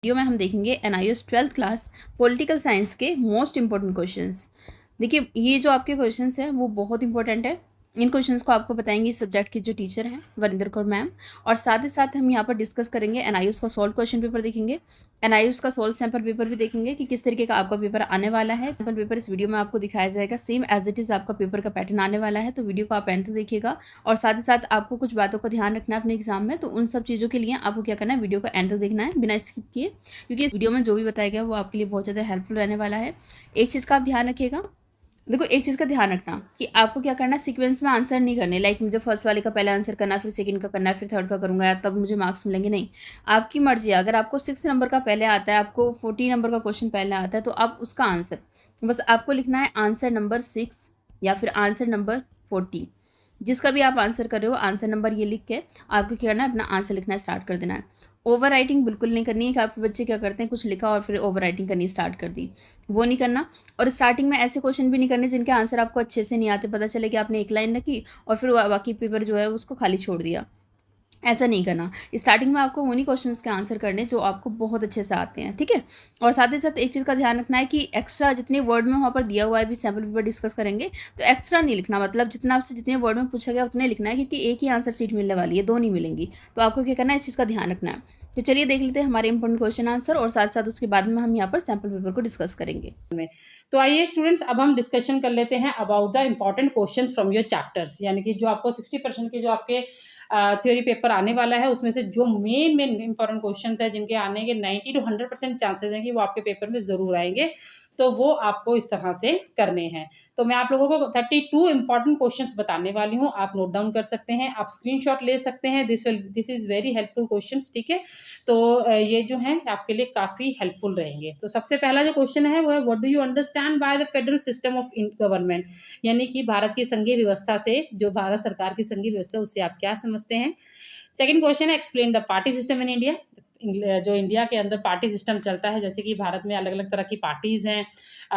Video में हम देखेंगे NIOS 12th class political science के मोस्ट इंपॉर्टेंट क्वेश्चंस। देखिए, ये जो आपके क्वेश्चंस हैं वो बहुत इंपॉर्टेंट है। इन क्वेश्चंस को आपको बताएंगे इस सब्जेक्ट की जो टीचर हैं वरिंदर कौर मैम, और साथ ही साथ हम यहाँ पर डिस्कस करेंगे एनआईओएस का सॉल्व क्वेश्चन पेपर देखेंगे, एनआईओएस का सॉल्व सैम्पल पेपर भी देखेंगे कि किस तरीके का आपका पेपर आने वाला है। सैम्पल पेपर इस वीडियो में आपको दिखाया जाएगा, सेम एज इट इज़ आपका पेपर का पैटर्न आने वाला है, तो वीडियो को आप एंड तक देखिएगा। और साथ ही साथ आपको कुछ बातों का ध्यान रखना है अपने एग्जाम में, तो उन सब चीज़ों के लिए आपको क्या करना है, वीडियो को एंड तक देखना है बिना स्किप किए, क्योंकि इस वीडियो में जो भी बताया गया वो आपके लिए बहुत ज़्यादा हेल्पफुल रहने वाला है। एक चीज़ का आप ध्यान रखिएगा, देखो एक चीज़ का ध्यान रखना कि आपको क्या करना है, सीक्वेंस में आंसर नहीं करने, लाइक मुझे फर्स्ट वाले का पहले आंसर करना, फिर सेकंड का करना, फिर थर्ड का करूंगा या तब मुझे मार्क्स मिलेंगे, नहीं। आपकी मर्जी है, अगर आपको 6 नंबर का पहले आता है, आपको 40 नंबर का क्वेश्चन पहले आता है, तो आप उसका आंसर बस आपको लिखना है आंसर नंबर 6 या फिर आंसर नंबर 40। जिसका भी आप आंसर कर रहे हो, आंसर नंबर ये लिख के आपको क्या करना है, अपना आंसर लिखना स्टार्ट कर देना है। ओवर राइटिंग बिल्कुल नहीं करनी है कि आपके बच्चे क्या करते हैं, कुछ लिखा और फिर ओवर राइटिंग करनी स्टार्ट कर दी, वो नहीं करना। और स्टार्टिंग में ऐसे क्वेश्चन भी नहीं करने जिनके आंसर आपको अच्छे से नहीं आते, पता चले कि आपने एक लाइन रखी और फिर बाकी पेपर जो है उसको खाली छोड़ दिया। ऐसा नहीं करना। स्टार्टिंग में आपको उन्हीं क्वेश्चंस के आंसर करने जो आपको बहुत अच्छे से आते हैं, ठीक है। और साथ ही साथ एक चीज़ का ध्यान रखना है कि एक्स्ट्रा जितने वर्ड में वहाँ पर दिया हुआ है, भी सैम्पल पेपर डिस्कस करेंगे, तो एक्स्ट्रा नहीं लिखना, मतलब जितना आपसे जितने वर्ड में पूछा गया उतने लिखना है, क्योंकि एक ही आंसर सीट मिलने वाली है, दो नहीं मिलेंगी। तो आपको क्या करना है, इस चीज़ का ध्यान रखना है। तो चलिए देख लेते हैं हमारे इंपॉर्टेंट क्वेश्चन आंसर, और साथ साथ उसके बाद में हम यहाँ पर सैम्पल पेपर को डिस्कस करेंगे। तो आइए स्टूडेंट्स, अब हम डिस्कशन कर लेते हैं about the important questions from your chapters, यानी कि जो आपको 60% के जो आपके थ्योरी पेपर आने वाला है उसमें से जो मेन इंपॉर्टेंट क्वेश्चंस है जिनके आने के 90 to 100% चांसेस हैं कि वो आपके पेपर में जरूर आएंगे, तो वो आपको इस तरह से करने हैं। तो मैं आप लोगों को 32 इंपॉर्टेंट क्वेश्चंस बताने वाली हूँ, आप नोट डाउन कर सकते हैं, आप स्क्रीनशॉट ले सकते हैं। This is very helpful questions, ठीक है। तो ये जो है आपके लिए काफी हेल्पफुल रहेंगे। तो सबसे पहला जो क्वेश्चन है वो है, what do you understand by the federal system of government, यानी कि भारत की संघीय व्यवस्था से, जो भारत सरकार की संघीय व्यवस्था, उससे आप क्या समझते हैं। सेकंड क्वेश्चन है, explain the party system in India. जो इंडिया के अंदर पार्टी सिस्टम चलता है, जैसे कि भारत में अलग अलग तरह की पार्टीज हैं,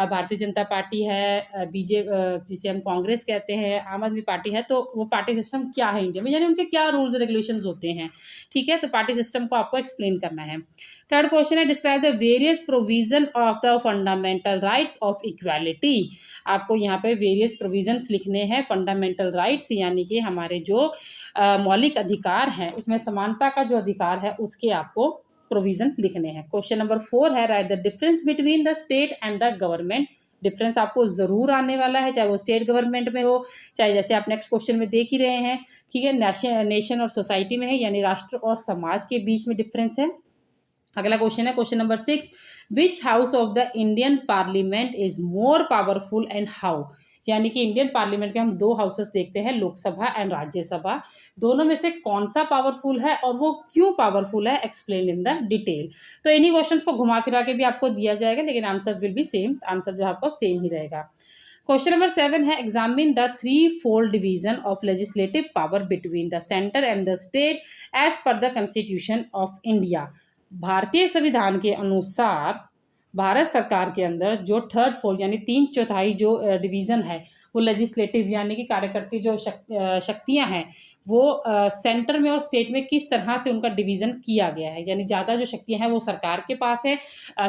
भारतीय जनता पार्टी है, जिसे हम कांग्रेस कहते हैं, आम आदमी पार्टी है, तो वो पार्टी सिस्टम क्या है इंडिया में, यानी उनके क्या रूल्स रेगुलेशंस होते हैं, ठीक है। तो पार्टी सिस्टम को आपको एक्सप्लेन करना है। थर्ड क्वेश्चन है, describe the various provision of the fundamental rights of equality. आपको यहाँ पे वेरियस प्रोविजंस लिखने हैं, फंडामेंटल राइट्स यानी कि हमारे जो मौलिक अधिकार हैं, उसमें समानता का जो अधिकार है उसके आपको प्रोविजन लिखने हैं। क्वेश्चन नंबर 4 है, right the difference between the state and the government. Difference आपको जरूर आने वाला है, चाहे वो स्टेट गवर्नमेंट में हो, चाहे जैसे आप नेक्स्ट क्वेश्चन में देख ही रहे हैं, ठीक है, नेशन और सोसाइटी में है, यानी राष्ट्र और समाज के बीच में डिफरेंस है। अगला क्वेश्चन है, question number 6, which house of the Indian parliament is more powerful and how. यानी कि इंडियन पार्लियामेंट के हम दो हाउसेस देखते हैं, लोकसभा एंड राज्यसभा, दोनों में से कौन सा पावरफुल है और वो क्यों पावरफुल है, एक्सप्लेन इन द डिटेल। तो इन्हीं क्वेश्चंस को घुमा फिरा के भी आपको दिया जाएगा, लेकिन answers will be same, answer जो आपको सेम ही रहेगा। क्वेश्चन नंबर 7 है, examine the threefold division of legislative power between the centre and the state as per the constitution of India. भारतीय संविधान के अनुसार भारत सरकार के अंदर जो थर्ड फोर्थ यानी 3/4 जो डिवीज़न है, वो लेजिस्लेटिव यानी कि कार्यकर्ती जो शक्तियां हैं, वो सेंटर में और स्टेट में किस तरह से उनका डिवीज़न किया गया है। यानी ज़्यादा जो शक्तियां हैं वो सरकार के पास है,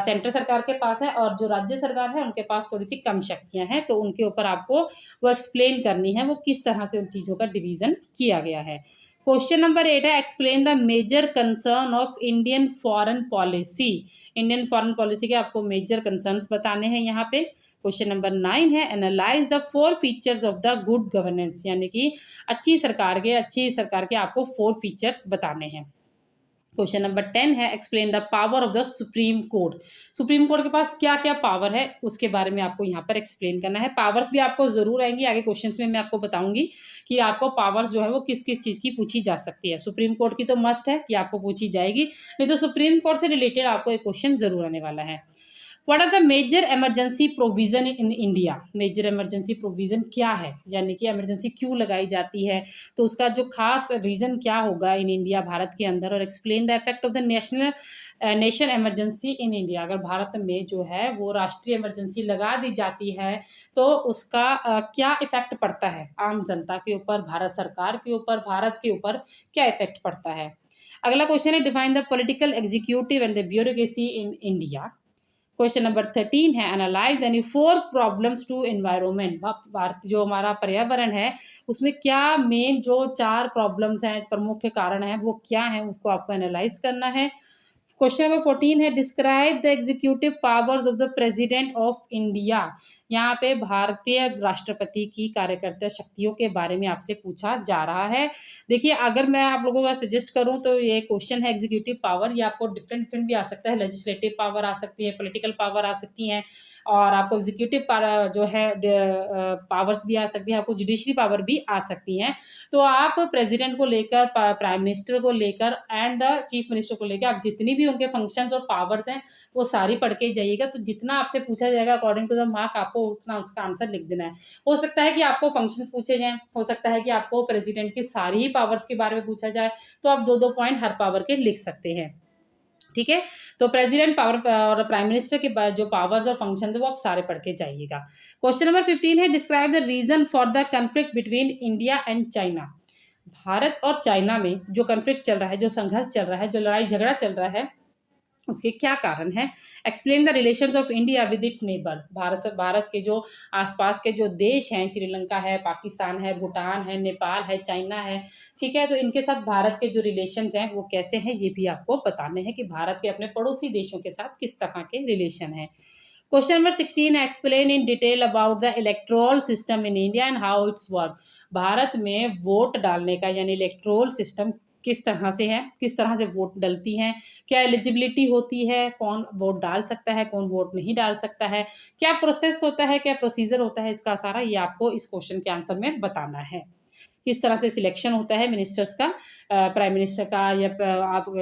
सेंटर सरकार के पास है, और जो राज्य सरकार है उनके पास थोड़ी सी कम शक्तियां हैं, तो उनके ऊपर आपको वो एक्सप्लेन करनी है वो किस तरह से उन चीज़ों का डिवीज़न किया गया है। क्वेश्चन नंबर 8 है, explain the major concern of Indian foreign policy. Indian foreign policy के आपको मेजर कंसर्न्स बताने हैं यहाँ पे। क्वेश्चन नंबर 9 है, analyse the 4 features of the good governance, यानी कि अच्छी सरकार के आपको 4 फीचर्स बताने हैं। क्वेश्चन नंबर 10 है, explain the power of the supreme court. Supreme court के पास क्या क्या पावर है उसके बारे में आपको यहाँ पर एक्सप्लेन करना है। पावर्स भी आपको जरूर आएंगी आगे क्वेश्चंस में, मैं आपको बताऊंगी कि आपको पावर्स जो है वो किस किस चीज़ की पूछी जा सकती है। सुप्रीम कोर्ट की तो मस्ट है कि आपको पूछी जाएगी, नहीं तो सुप्रीम कोर्ट से रिलेटेड आपको एक क्वेश्चन जरूर आने वाला है। What are the major emergency provision in India. Major emergency provision क्या है, यानी कि इमरजेंसी क्यों लगाई जाती है, तो उसका जो खास रीजन क्या होगा इन इंडिया, भारत के अंदर। और explain the effect of the nation emergency in India. अगर भारत में जो है वो राष्ट्रीय इमरजेंसी लगा दी जाती है तो उसका क्या इफेक्ट पड़ता है आम जनता के ऊपर, भारत सरकार के ऊपर, भारत के ऊपर क्या इफेक्ट पड़ता है। अगला क्वेश्चन है define the political executive and the bureaucracy in India. Question number 13 है analyse any 4 problems to environment. Bharat जो हमारा पर्यावरण है उसमें क्या मेन जो 4 प्रॉब्लम्स हैं, प्रमुख कारण हैं, वो क्या हैं, उसको आपको एनालाइज करना है। क्वेश्चन नंबर 14 है describe the executive powers of the president of India. यहाँ पे भारतीय राष्ट्रपति की कार्यकर्ता शक्तियों के बारे में आपसे पूछा जा रहा है। देखिए, अगर मैं आप लोगों का सजेस्ट करूं तो ये क्वेश्चन है एग्जीक्यूटिव पावर, ये आपको डिफरेंट डिफरेंट भी आ सकता है, लेजिस्लेटिव पावर आ सकती है, पॉलिटिकल पावर आ सकती है, और आपको एग्जीक्यूटिव जो है पावर्स भी आ सकती है, आपको जुडिशरी पावर भी आ सकती हैं। तो आप प्रेसिडेंट को लेकर, प्राइम मिनिस्टर को लेकर एंड द चीफ मिनिस्टर को लेकर आप जितनी भी उनके फंक्शंस और पावर्स हैं वो सारी पढ़ के जाइएगा। तो जितना आपसे पूछा जाएगा अकॉर्डिंग टू द मार्क आपको उतना उसका आंसर लिख देना है। हो सकता है कि आपको फंक्शंस पूछे जाएं, हो सकता है कि आपको प्रेसिडेंट की सारी ही पावर्स के बारे में पूछा जाए, तो आप 2-2 पॉइंट हर पावर के लिख सकते हैं। ठीक है, तो प्रेसिडेंट पावर और प्राइम मिनिस्टर के जो पावर्स और फंक्शन है वो आप सारे पढ़ के जाइएगा। क्वेश्चन नंबर 15 है describe the reason for the conflict between India and China. Bharat और चाइना में जो कन्फ्लिक्ट चल रहा है, जो संघर्ष चल रहा है, जो लड़ाई झगड़ा चल रहा है, उसके क्या कारण है। Explain the relations of India with its neighbour. Bharat के जो आसपास के जो देश हैं, श्रीलंका है, पाकिस्तान है, भूटान है, नेपाल है, चाइना है, ठीक है, तो इनके साथ भारत के जो रिलेशंस हैं वो कैसे हैं, ये भी आपको बताने हैं कि भारत के अपने पड़ोसी देशों के साथ किस तरह के रिलेशन है। क्वेश्चन नंबर 16 है explain in detail about the electoral system in India and how it's work. Bharat में वोट डालने का यानी इलेक्ट्रोल सिस्टम किस तरह से है, किस तरह से वोट डलती हैं, क्या एलिजिबिलिटी होती है, कौन वोट डाल सकता है, कौन वोट नहीं डाल सकता है, क्या प्रोसेस होता है, क्या प्रोसीजर होता है, इसका सारा ये आपको इस क्वेश्चन के आंसर में बताना है। किस तरह से सिलेक्शन होता है मिनिस्टर्स का, प्राइम मिनिस्टर का, या आप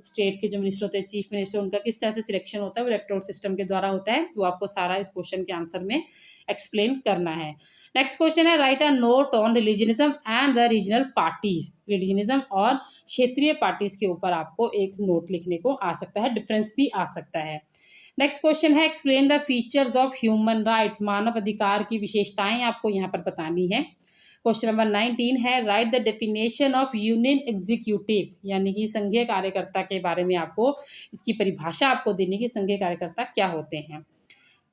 स्टेट के जो मिनिस्टर होते हैं, चीफ मिनिस्टर, उनका किस तरह से सिलेक्शन होता है, वो इलेक्टोरल सिस्टम के द्वारा होता है। तो आपको सारा इस क्वेश्चन के आंसर में एक्सप्लेन करना है। नेक्स्ट क्वेश्चन है write a note on regionalism and the regional parties. Regionalism और क्षेत्रीय पार्टीज के ऊपर आपको एक नोट लिखने को आ सकता है, डिफरेंस भी आ सकता है। नेक्स्ट क्वेश्चन है explain the features of human rights. मानव अधिकार की विशेषताएं आपको यहाँ पर बतानी है। क्वेश्चन नंबर 19 है right the definition of union executive, यानी कि संघीय कार्यकर्ता के बारे में आपको इसकी परिभाषा आपको देनी कि संघीय कार्यकर्ता क्या होते हैं।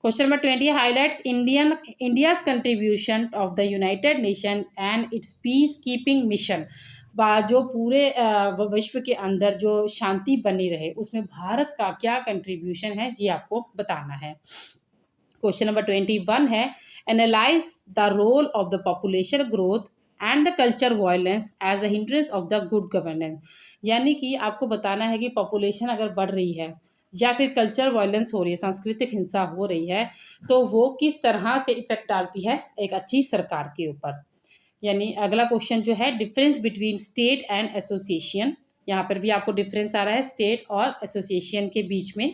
Question number 20 highlights India's contribution of the United nation and it's peace keeping mission. जो पूरे विश्व के अंदर जो शांति बनी रहे उसमें भारत का क्या कंट्रीब्यूशन है, ये आपको बताना है। क्वेश्चन नंबर 21 है analyse the role of the population growth and the culture violence as a hindrance of the good governance. यानी कि आपको बताना है कि पॉपुलेशन अगर बढ़ रही है या फिर कल्चर वायलेंस हो रही है, सांस्कृतिक हिंसा हो रही है, तो वो किस तरह से इफेक्ट डालती है एक अच्छी सरकार के ऊपर। यानी अगला क्वेश्चन जो है difference between state and association. यहाँ पर भी आपको डिफरेंस आ रहा है स्टेट और एसोसिएशन के बीच में।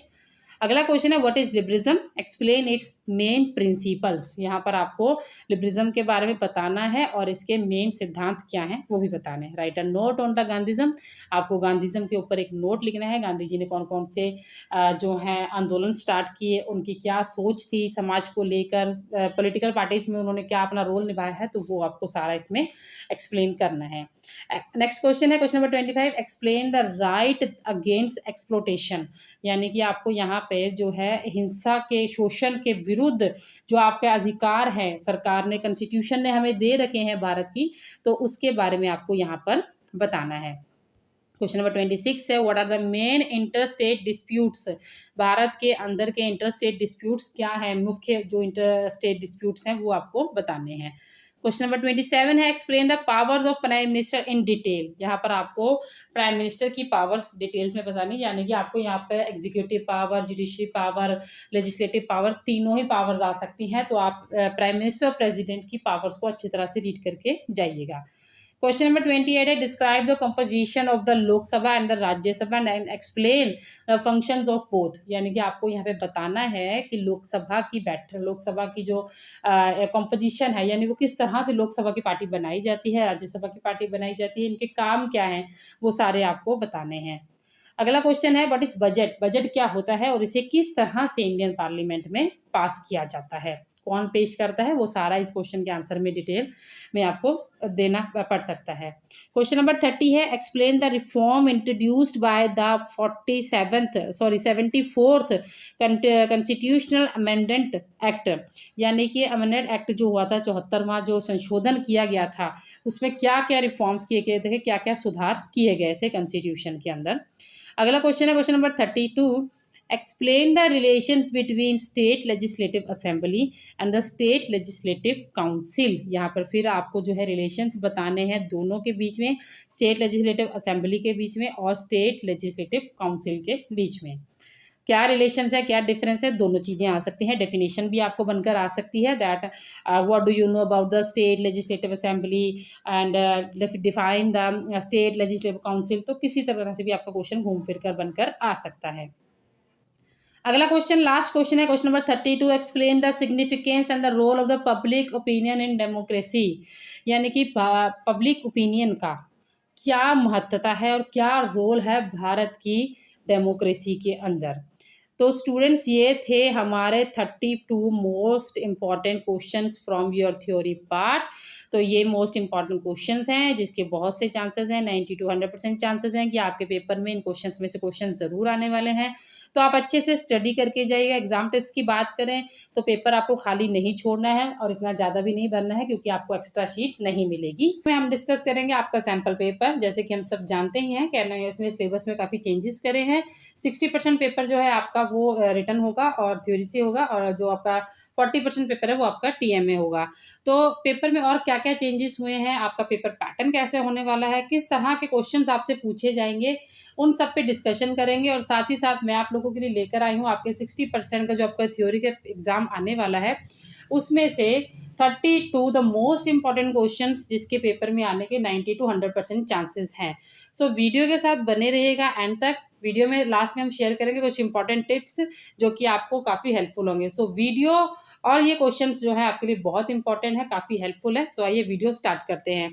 अगला क्वेश्चन है what is liberalism, explain it's main principles. यहाँ पर आपको लिबरलिज्म के बारे में बताना है और इसके मेन सिद्धांत क्या हैं वो भी बताने हैं। Write a note on the Gandhism. आपको गांधीज्म के ऊपर एक नोट लिखना है। गांधी जी ने कौन कौन से जो हैं आंदोलन स्टार्ट किए, उनकी क्या सोच थी समाज को लेकर, पॉलिटिकल पार्टीज में उन्होंने क्या अपना रोल निभाया है, तो वो आपको सारा इसमें एक्सप्लेन करना है। नेक्स्ट क्वेश्चन है question number 25 explain the right against exploitation. यानी कि आपको यहाँ पे जो है हिंसा के, शोषण के विरुद्ध जो आपके अधिकार है सरकार ने, कॉन्स्टिट्यूशन ने हमें दे रखे हैं भारत की, तो उसके बारे में आपको यहाँ पर बताना है। क्वेश्चन नंबर 26 है what are the main inter state disputes. Bharat के अंदर के इंटर स्टेट डिस्प्यूट्स क्या है, मुख्य जो इंटर स्टेट डिस्प्यूट्स हैं वो आपको बताने हैं। क्वेश्चन नंबर 27 है explain the powers of prime minister in detail. यहाँ पर आपको प्राइम मिनिस्टर की पावर्स डिटेल्स में बतानी, यानी कि आपको यहाँ पे executive power, judiciary power, legislative power, तीनों ही पावर्स आ सकती हैं। तो आप प्राइम मिनिस्टर और प्रेसिडेंट की पावर्स को अच्छी तरह से रीड करके जाइएगा। क्वेश्चन नंबर 28 है describe the composition of the Lok Sabha and the Rajya Sabha and explain the functions of both. यानी कि आपको यहाँ पे बताना है कि लोकसभा की जो कंपोजिशन है, यानी वो किस तरह से लोकसभा की पार्टी बनाई जाती है, राज्यसभा की पार्टी बनाई जाती है, इनके काम क्या हैं, वो सारे आपको बताने हैं। अगला क्वेश्चन है व्हाट इज बजट। बजट क्या होता है और इसे किस तरह से इंडियन पार्लियामेंट में पास किया जाता है। कौन पेश करता है, वो सारा इस क्वेश्चन के आंसर में डिटेल में आपको देना पड़ सकता है। क्वेश्चन नंबर 30 है, explain the reform introduced by the 74th constitutional amendment act, यानी कि अमेंडमेंट एक्ट जो हुआ था 74वां जो संशोधन किया गया था, उसमें क्या क्या रिफॉर्म्स किए गए थे, क्या क्या सुधार किए गए थे कॉन्स्टिट्यूशन के अंदर। अगला क्वेश्चन है question number 32, explain the relations between state legislative assembly and the state legislative council. यहाँ पर फिर आपको जो है रिलेशंस बताने हैं दोनों के बीच में, स्टेट लेजिस्लेटिव असेंबली के बीच में और स्टेट लेजिस्लेटिव काउंसिल के बीच में। क्या रिलेशंस है, क्या डिफरेंस है, दोनों चीज़ें आ सकती हैं। डेफिनेशन भी आपको बनकर आ सकती है, that what do you know about the state legislative assembly and define the state legislative council. तो किसी तरह से भी आपका क्वेश्चन घूम फिर कर बनकर आ सकता है। अगला क्वेश्चन लास्ट क्वेश्चन है question number 32, explain the significance and the role of the public opinion in democracy, यानी कि पब्लिक ओपिनियन का क्या महत्वता है और क्या रोल है भारत की डेमोक्रेसी के अंदर। तो स्टूडेंट्स ये थे हमारे 32 most important questions from your theory part. तो ये मोस्ट इम्पॉर्टेंट क्वेश्चंस हैं जिसके बहुत से चांसेस हैं, 90 to 100% चांसेस हैं कि आपके पेपर में इन क्वेश्चंस में से क्वेश्चन ज़रूर आने वाले हैं। तो आप अच्छे से स्टडी करके जाइएगा। एग्जाम टिप्स की बात करें तो पेपर आपको खाली नहीं छोड़ना है और इतना ज़्यादा भी नहीं भरना है, क्योंकि आपको एक्स्ट्रा शीट नहीं मिलेगी। इसमें हम डिस्कस करेंगे आपका सैम्पल पेपर। जैसे कि हम सब जानते ही हैं कि एनआईएस ने सिलेबस में काफ़ी चेंजेस करे हैं। 60% पेपर जो है आपका वो रिटन होगा और थ्योरी से होगा, और जो आपका 40% पेपर है वो आपका टीएमए होगा। तो पेपर में और क्या क्या चेंजेस हुए हैं, आपका पेपर पैटर्न कैसे होने वाला है, किस तरह के क्वेश्चंस आपसे पूछे जाएंगे, उन सब पे डिस्कशन करेंगे। और साथ ही साथ मैं आप लोगों के लिए लेकर आई हूँ आपके 60% का जो आपका थ्योरी का एग्ज़ाम आने वाला है, उसमें से 32 द मोस्ट इंपॉर्टेंट क्वेश्चंस जिसके पेपर में आने के 90 to 100% चांसेस हैं। सो वीडियो के साथ बने रहिएगा एंड तक। वीडियो में लास्ट में हम शेयर करेंगे कुछ इंपॉर्टेंट टिप्स जो कि आपको काफ़ी हेल्पफुल होंगे। सो वीडियो और ये क्वेश्चंस जो है आपके लिए बहुत इंपॉर्टेंट है, काफ़ी हेल्पफुल है। सो आइए वीडियो स्टार्ट करते हैं।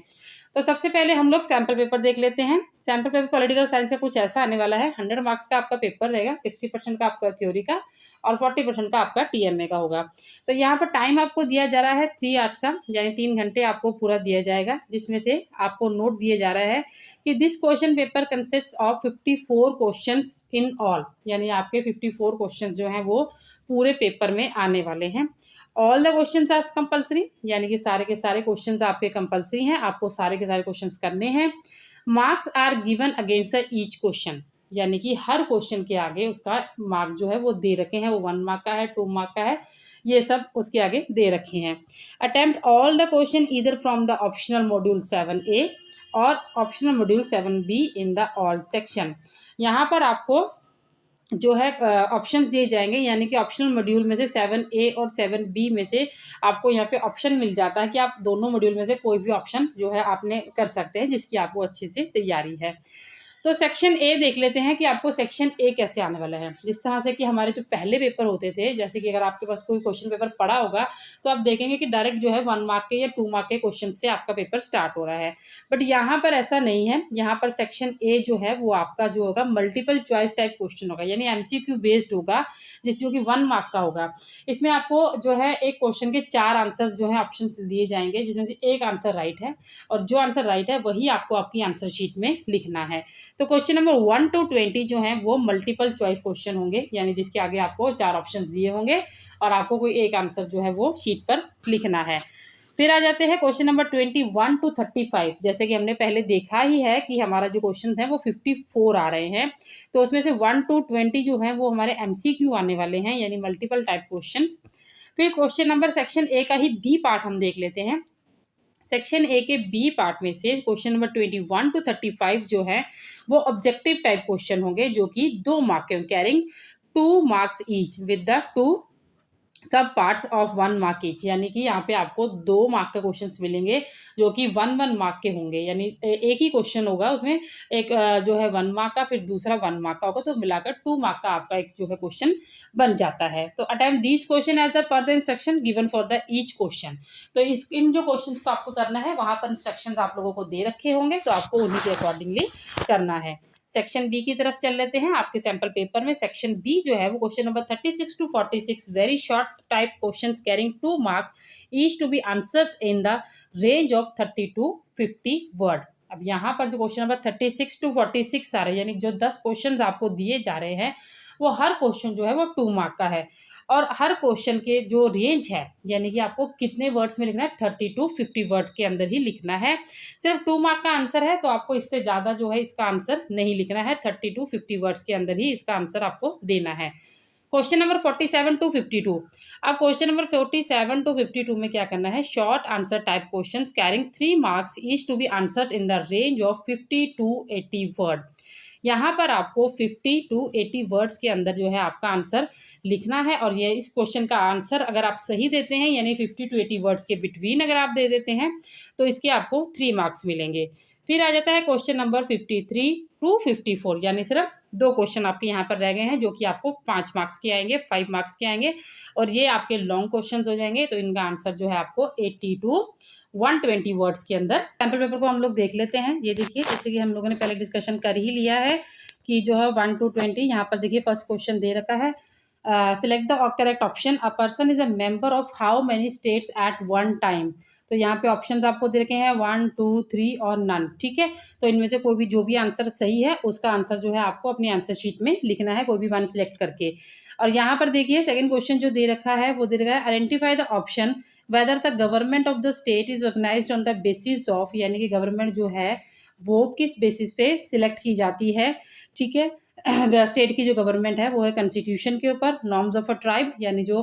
तो सबसे पहले हम लोग सैम्पल पेपर देख लेते हैं। सैम्पल पेपर पॉलिटिकल साइंस का कुछ ऐसा आने वाला है, 100 मार्क्स का आपका पेपर रहेगा, 60% का आपका थ्योरी का और 40% का आपका टीएमए का होगा। तो यहाँ पर टाइम आपको दिया जा रहा है 3 आवर्स का, यानी 3 घंटे आपको पूरा दिया जाएगा, जिसमें से आपको नोट दिए जा रहा है कि this question paper consist of 54 questions in all, यानी आपके 54 क्वेश्चंस जो हैं वो पूरे पेपर में आने वाले हैं। All the questions are compulsory, यानी कि सारे के सारे क्वेश्चंस आपके कंपलसरी हैं, आपको सारे के सारे क्वेश्चंस करने हैं। Marks are given against the each question, यानी कि हर क्वेश्चन के आगे उसका मार्क जो है वो दे रखे हैं, वो 1 मार्क का है, 2 मार्क का है, ये सब उसके आगे दे रखे हैं। Attempt all the question either from the optional module 7A और optional module 7B in the all section. यहाँ पर आपको जो है ऑप्शंस दिए जाएंगे, यानी कि ऑप्शनल मॉड्यूल में से 7A और 7B में से आपको यहाँ पे ऑप्शन मिल जाता है कि आप दोनों मॉड्यूल में से कोई भी ऑप्शन जो है आपने कर सकते हैं, जिसकी आपको अच्छे से तैयारी है। तो सेक्शन ए देख लेते हैं कि आपको सेक्शन ए कैसे आने वाला है। जिस तरह से कि हमारे जो पहले पेपर होते थे, जैसे कि अगर आपके पास कोई क्वेश्चन पेपर पड़ा होगा तो आप देखेंगे कि डायरेक्ट जो है 1 मार्क के या 2 मार्क के क्वेश्चन से आपका पेपर स्टार्ट हो रहा है। बट यहाँ पर ऐसा नहीं है। यहाँ पर सेक्शन ए जो है वो आपका जो होगा मल्टीपल चॉइस टाइप क्वेश्चन होगा, यानी एमसीक्यू बेस्ड होगा, जिसको कि 1 मार्क का होगा। इसमें आपको जो है एक क्वेश्चन के 4 आंसर्स जो है ऑप्शन दिए जाएंगे, जिसमें से एक आंसर राइट है, और जो आंसर राइट है वही आपको आपकी आंसर शीट में लिखना है। तो क्वेश्चन नंबर 1 to 20 जो है वो मल्टीपल चॉइस क्वेश्चन होंगे, यानी जिसके आगे आपको 4 ऑप्शंस दिए होंगे और आपको कोई एक आंसर जो है वो शीट पर लिखना है। फिर आ जाते हैं क्वेश्चन नंबर 21 to 35। जैसे कि हमने पहले देखा ही है कि हमारा जो क्वेश्चन है वो 54 आ रहे हैं, तो उसमें से 1 to 20 जो है वो हमारे MCQ आने वाले हैं, यानी मल्टीपल टाइप क्वेश्चन। फिर क्वेश्चन नंबर सेक्शन ए का ही बी पार्ट हम देख लेते हैं। सेक्शन ए के बी पार्ट में से क्वेश्चन नंबर 21 to 35 जो है वो ऑब्जेक्टिव टाइप क्वेश्चन होंगे, जो कि 2 मार्क के, carrying 2 marks each with the 2 सब पार्ट्स ऑफ 1 मार्क ईच, यानी कि यहाँ पे आपको 2 मार्क के क्वेश्चंस मिलेंगे जो कि 1 मार्क के होंगे, यानी एक ही क्वेश्चन होगा उसमें, एक जो है 1 मार्क का, फिर दूसरा 1 मार्क का होगा, तो मिलाकर 2 मार्क का आपका एक जो है क्वेश्चन बन जाता है। तो attempt this question as the per the instruction given for the each question. तो इन जो क्वेश्चन को आपको करना है वहाँ पर इंस्ट्रक्शन आप लोगों को दे रखे होंगे, तो आपको उन्हीं के अकॉर्डिंगली करना है। सेक्शन बी की तरफ चल लेते हैं। आपके सैंपल पेपर में सेक्शन बी जो है वो question number 36 to 46 very short type questions carrying 2 mark each to be answered in the range of 30 to 50 word. अब यहाँ पर जो क्वेश्चन नंबर 36 to 46 आ रहे हैं, यानी जो 10 क्वेश्चंस आपको दिए जा रहे हैं, वो हर क्वेश्चन जो है वो 2 मार्क का है और हर क्वेश्चन के जो रेंज है, यानी कि आपको कितने वर्ड्स में लिखना है, 30 to 50 वर्ड के अंदर ही लिखना है। सिर्फ 2 मार्क का आंसर है, तो आपको इससे ज़्यादा जो है इसका आंसर नहीं लिखना है। 30 to 50 वर्ड्स के अंदर ही इसका आंसर आपको देना है। Question number 47 to 52। अब क्वेश्चन नंबर 47 to 52 में क्या करना है, short answer type questions carrying 3 marks each to be answered in the range of 50 to 80 word. यहाँ पर आपको 50 to 80 वर्ड्स के अंदर जो है आपका आंसर लिखना है और ये इस क्वेश्चन का आंसर अगर आप सही देते हैं, यानी 50 to 80 वर्ड्स के बिटवीन अगर आप दे देते हैं, तो इसके आपको 3 मार्क्स मिलेंगे। फिर आ जाता है क्वेश्चन नंबर 53 to 54, यानी सिर्फ 2 क्वेश्चन आपके यहाँ पर रह गए हैं, जो कि आपको 5 मार्क्स के आएंगे, 5 मार्क्स के आएंगे और ये आपके लॉन्ग क्वेश्चंस हो जाएंगे। तो इनका आंसर जो है आपको 80 to 120 वर्ड्स के अंदर। सैंपल पेपर को हम लोग देख लेते हैं। ये देखिए, जैसे कि हम लोगों ने पहले डिस्कशन कर ही लिया है कि जो है 1 to 20, यहाँ पर देखिए फर्स्ट क्वेश्चन दे रखा है, select the correct option, a person is a member of how many states at one time. तो यहाँ पे ऑप्शंस आपको दे रखे हैं 1, 2, 3 और नन। ठीक है, तो इनमें से कोई भी जो भी आंसर सही है उसका आंसर जो है आपको अपनी आंसर शीट में लिखना है, कोई भी वन सिलेक्ट करके। और यहाँ पर देखिए सेकंड क्वेश्चन जो दे रखा है वो दे रखा है, identify the option whether the government of the state is organised on the basis of, यानी कि गवर्नमेंट जो है वो किस बेसिस पे सिलेक्ट की जाती है। ठीक है, स्टेट की जो गवर्नमेंट है वो है कॉन्स्टिट्यूशन के ऊपर, नॉर्म्स ऑफ अ ट्राइब, यानी जो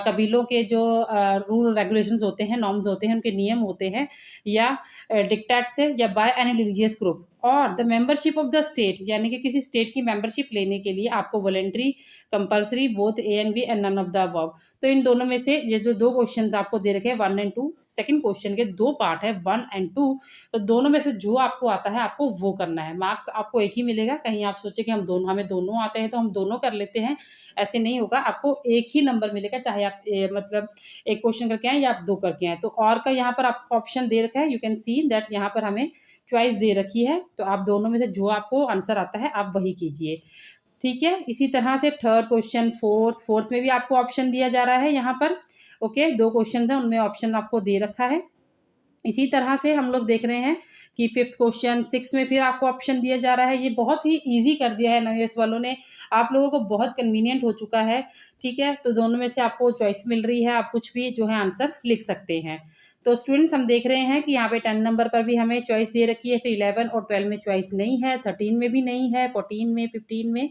कबीलों के जो रूल रेगुलेशंस होते हैं, नॉर्म्स होते हैं, उनके नियम होते हैं, या डिक्टेट से, या बाय एनी रिलीजियस ग्रुप, और the membership of the state, यानी कि किसी स्टेट की मेंबरशिप लेने के लिए आपको voluntary, compulsory, both A and B and none of the above. तो इन दोनों में से ये जो 2 क्वेश्चंस आपको दे रखे हैं 1 and 2, सेकंड क्वेश्चन के 2 पार्ट है 1 and 2, तो दोनों में से जो आपको आता है आपको वो करना है। मार्क्स आपको एक ही मिलेगा, कहीं आप सोचे कि हमें दोनों आते हैं तो हम दोनों कर लेते हैं, ऐसे नहीं होगा। आपको एक ही नंबर मिलेगा, चाहे आप मतलब एक क्वेश्चन करके आए या आप 2 करके आए। तो और का यहाँ पर आपको ऑप्शन दे रखा है, यू कैन सी दैट यहाँ पर हमें चॉइस दे रखी है, तो आप दोनों में से जो आपको आंसर आता है आप वही कीजिए। ठीक है, इसी तरह से थर्ड क्वेश्चन, फोर्थ में भी आपको ऑप्शन दिया जा रहा है यहाँ पर। ओके, 2 क्वेश्चन हैं, उनमें ऑप्शन आपको दे रखा है। इसी तरह से हम लोग देख रहे हैं कि फिफ्थ क्वेश्चन, 6 में फिर आपको ऑप्शन दिया जा रहा है। ये बहुत ही इजी कर दिया है नवोदय वालों ने, आप लोगों को बहुत कन्वीनियंट हो चुका है। ठीक है, तो दोनों में से आपको चॉइस मिल रही है, आप कुछ भी जो है आंसर लिख सकते हैं। तो स्टूडेंट्स हम देख रहे हैं कि यहाँ पे 10 नंबर पर भी हमें चॉइस दे रखी है, फिर 11 और 12 में चॉइस नहीं है, 13 में भी नहीं है, 14 में, 15 में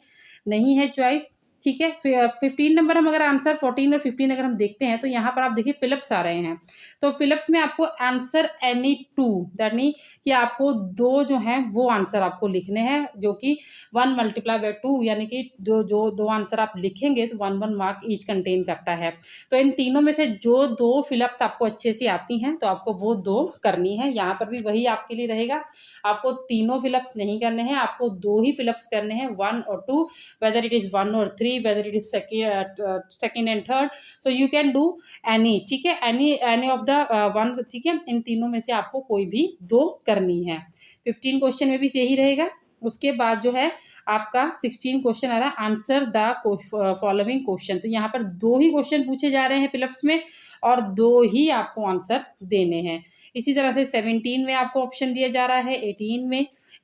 नहीं है चॉइस। ठीक है, 15 नंबर हम अगर आंसर 14 और 15 अगर हम देखते हैं तो यहाँ पर आप देखिए फिलिप्स आ रहे हैं। तो फिलिप्स में आपको आंसर एनी 2, यानी कि आपको 2 जो हैं वो आंसर आपको लिखने हैं, जो कि 1 मल्टीप्लाई बाय 2, यानी कि जो 2 आंसर आप लिखेंगे तो 1 मार्क ईच कंटेन करता है। तो इन तीनों में से जो 2 फिलिप्स आपको अच्छे से आती हैं तो आपको वो 2 करनी है। यहाँ पर भी वही आपके लिए रहेगा, आपको तीनों फिलिप्स नहीं करने हैं, आपको 2 ही फिलिप्स करने हैं, 1 और 2, वेदर इट इज 1 और 3, whether it is second and third, so you can do any। ठीक है, any of the one। ठीक है, इन तीनों में से आपको कोई भी 2 करनी है। 15 क्वेश्चन में भी यही रहेगा। उसके बाद जो है आपका 16 क्वेश्चन आ रहा है, आंसर द फॉलोइंग क्वेश्चन। तो यहाँ पर 2 ही क्वेश्चन पूछे जा रहे हैं फिलिप्स में और 2 ही आपको आंसर देने हैं। इसी तरह से 17 में आपको ऑप्शन दिया जा रहा है,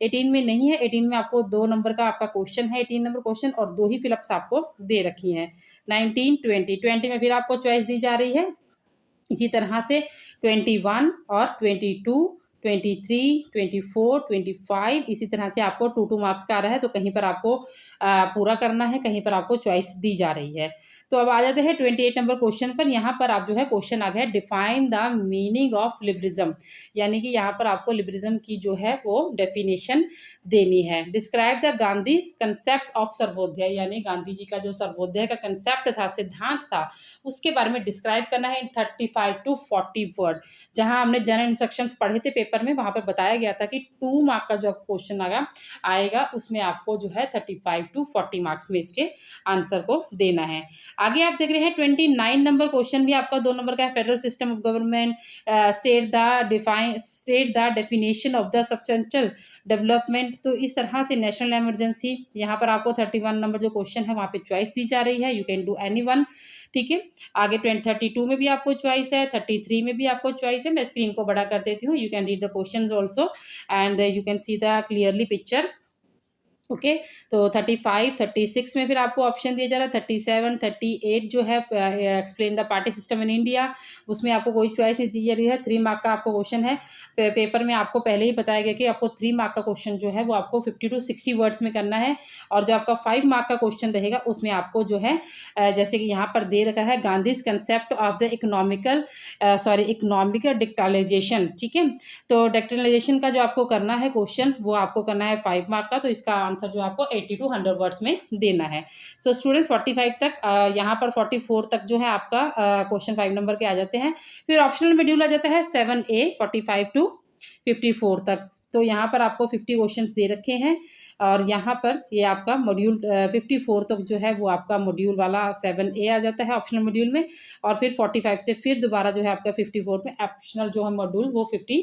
18 में नहीं है, 18 में आपको 2 नंबर का आपका क्वेश्चन है, 18 नंबर क्वेश्चन, और 2 ही फिलिप्स आपको दे रखी हैं। 19, 20 में फिर आपको चॉइस दी जा रही है। इसी तरह से 21 और 22, 23, 24, 25, इसी तरह से आपको 2 मार्क्स का आ रहा है, तो कहीं पर आपको पूरा करना है, कहीं पर आपको चॉइस दी जा रही है। तो अब आ जाते हैं 28 नंबर क्वेश्चन पर। यहाँ पर आप जो है क्वेश्चन आ गया है, define the meaning of liberalism, यानी कि यहाँ पर आपको लिबरलिज्म की जो है वो डेफिनेशन देनी है। Describe the Gandhi concept of Sarvodaya, यानी गांधी जी का जो सर्वोदय का कंसेप्ट था, सिद्धांत था, उसके बारे में डिस्क्राइब करना है इन 35 to 40 वर्ड। जहाँ हमने जनरल इंस्ट्रक्शंस पढ़े थे पेपर में, वहाँ पर बताया गया था कि 2 मार्क का जो क्वेश्चन आएगा उसमें आपको जो है 35 35 to 40 मार्क्स में इसके आंसर को देना है। आगे आप देख रहे हैं 29 नंबर क्वेश्चन भी आपका 2 नंबर का है। Federal system of government, state the definition of the substantial development. तो इस तरह से नेशनल इमरजेंसी, यहाँ पर आपको 31 नंबर जो क्वेश्चन है वहाँ पे चॉइस दी जा रही है, you can do any one. ठीक है, आगे 32 में भी आपको चॉइस है, 33 में भी आपको चॉइस है। मैं स्क्रीन को बड़ा कर देती हूँ, you can read the questions also and you can see the clearly picture. Okay, तो 35, 36 में फिर आपको ऑप्शन दिया जा रहा है। 37, 38 जो है explain the party system in India, उसमें आपको कोई चॉइस नहीं दी जा रही है। 3 मार्क का आपको क्वेश्चन है। पेपर में आपको पहले ही बताया गया कि आपको 3 मार्क का क्वेश्चन जो है वो आपको 50 to 60 वर्ड्स में करना है, और जो आपका 5 मार्क का क्वेश्चन रहेगा उसमें आपको जो है जैसे कि यहाँ पर दे रखा है Gandhi's concept of the economical decentralisation. ठीक है, तो डिक्टालाइजेशन का जो आपको करना है क्वेश्चन वो आपको करना है 5 मार्क का, तो इसका आंसर जो आपको 80 to 100 वर्ड्स में देना है। सो स्टूडेंट्स 45 तक, यहाँ पर 44 तक जो है आपका क्वेश्चन 5 नंबर के आ जाते हैं। फिर ऑप्शनल शेड्यूल आ जाता है 7A 45 to 54 तक। तो यहाँ पर आपको 50 क्वेश्चंस दे रखे हैं, और यहाँ पर ये आपका मॉड्यूल 54 तक जो है वो आपका मॉड्यूल वाला 7A आ जाता है ऑप्शनल मॉड्यूल में, और फिर 45 से फिर दोबारा जो है आपका 54 में ऑप्शनल जो है मॉड्यूल वो 50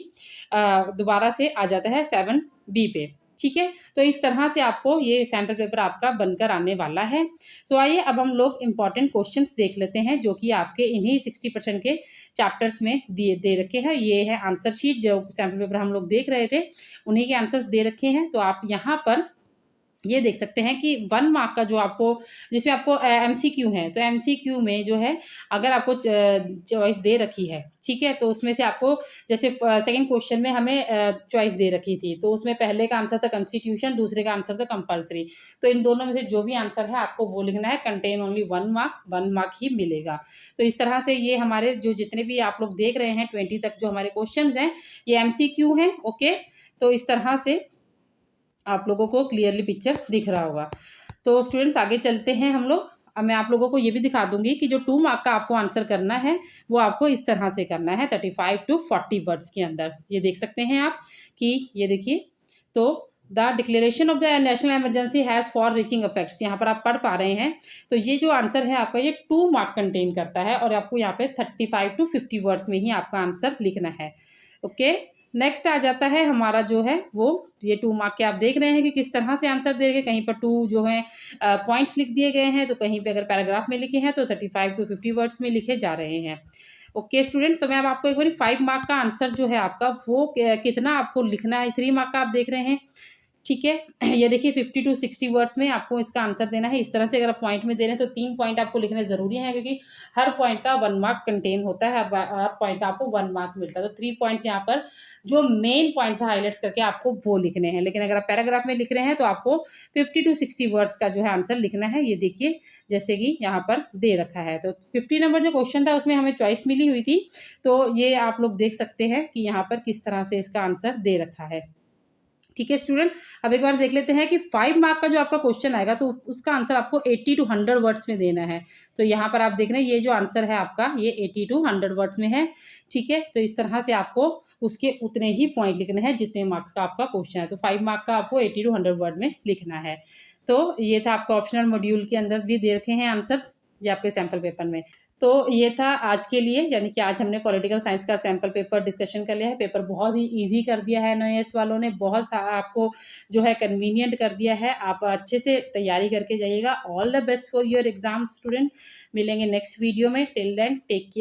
दोबारा से आ जाता है 7B पे। ठीक है, तो इस तरह से आपको ये सैम्पल पेपर आपका बनकर आने वाला है। सो आइए अब हम लोग इम्पॉर्टेंट क्वेश्चंस देख लेते हैं जो कि आपके इन्हीं 60% के चैप्टर्स में दे रखे हैं। ये है आंसर शीट, जो सैम्पल पेपर हम लोग देख रहे थे उन्हीं के आंसर्स दे रखे हैं। तो आप यहाँ पर ये देख सकते हैं कि 1 मार्क का जो आपको, जिसमें आपको MCQ है, तो MCQ में जो है अगर आपको चॉइस दे रखी है, ठीक है, तो उसमें से आपको जैसे सेकंड क्वेश्चन में हमें चॉइस दे रखी थी, तो उसमें पहले का आंसर था कॉन्स्टिट्यूशन, दूसरे का आंसर था कंपल्सरी। तो इन दोनों में से जो भी आंसर है आपको वो लिखना है, कंटेन ओनली 1 मार्क ही मिलेगा। तो इस तरह से ये हमारे जो जितने भी आप लोग देख रहे हैं 20 तक जो हमारे क्वेश्चन हैं ये MCQ हैं। ओके, तो इस तरह से आप लोगों को क्लियरली पिक्चर दिख रहा होगा। तो स्टूडेंट्स आगे चलते हैं हम लोग। अब मैं आप लोगों को ये भी दिखा दूंगी कि जो 2 मार्क का आपको आंसर करना है वो आपको इस तरह से करना है 35 to 40 वर्ड्स के अंदर। ये देख सकते हैं आप कि ये देखिए, तो the declaration of the national emergency has for reaching effects, यहाँ पर आप पढ़ पा रहे हैं। तो ये जो आंसर है आपका ये 2 मार्क कंटेन करता है, और आपको यहाँ पे 35 to 50 वर्ड्स में ही आपका आंसर लिखना है। ओके, नेक्स्ट आ जाता है हमारा जो है वो ये 2 मार्क के आप देख रहे हैं कि किस तरह से आंसर दे रहे हैं। कहीं पर 2 जो है पॉइंट्स लिख दिए गए हैं, तो कहीं पे अगर पैराग्राफ में लिखे हैं तो 35 to 50 वर्ड्स में लिखे जा रहे हैं। ओके स्टूडेंट, तो मैं अब आपको एक बार 5 मार्क का आंसर जो है आपका वो कितना आपको लिखना है। 3 मार्क का आप देख रहे हैं, ठीक है, ये देखिए 50 to 60 वर्ड्स में आपको इसका आंसर देना है। इस तरह से अगर आप पॉइंट में दे रहे हैं तो 3 पॉइंट आपको लिखने ज़रूरी है, क्योंकि हर पॉइंट का 1 मार्क कंटेन होता है, हर पॉइंट का आपको 1 मार्क मिलता है। तो 3 पॉइंट्स यहाँ पर जो मेन पॉइंट्स हाईलाइट्स करके आपको वो लिखने हैं। लेकिन अगर आप पैराग्राफ में लिख रहे हैं तो आपको 50 to 60 वर्ड्स का जो है आंसर लिखना है। ये देखिए जैसे कि यहाँ पर दे रखा है। तो 50 नंबर जो क्वेश्चन था उसमें हमें चॉइस मिली हुई थी, तो ये आप लोग देख सकते हैं कि यहाँ पर किस तरह से इसका आंसर दे रखा है। ठीक है स्टूडेंट, अब एक बार देख लेते हैं कि 5 मार्क का जो आपका क्वेश्चन आएगा तो उसका आंसर आपको 80 to 100 वर्ड्स में देना है। तो यहाँ पर आप देख रहे हैं ये जो आंसर है आपका ये 80 to 100 वर्ड्स में है। ठीक है, तो इस तरह से आपको उसके उतने ही पॉइंट लिखने हैं जितने मार्क्स का आपका क्वेश्चन है। तो 5 मार्क का आपको 80 to 100 वर्ड में लिखना है। तो ये था आपका ऑप्शनल मॉड्यूल के अंदर भी दे रखे हैं आंसर्स, ये आपके सैम्पल पेपर में। तो ये था आज के लिए, यानी कि आज हमने पॉलिटिकल साइंस का सैम्पल पेपर डिस्कशन कर लिया है। पेपर बहुत ही इजी कर दिया है NIS वालों ने, बहुत आपको जो है कन्वीनियंट कर दिया है। आप अच्छे से तैयारी करके जाइएगा। All the best for your exam student. मिलेंगे नेक्स्ट वीडियो में। Till then take care.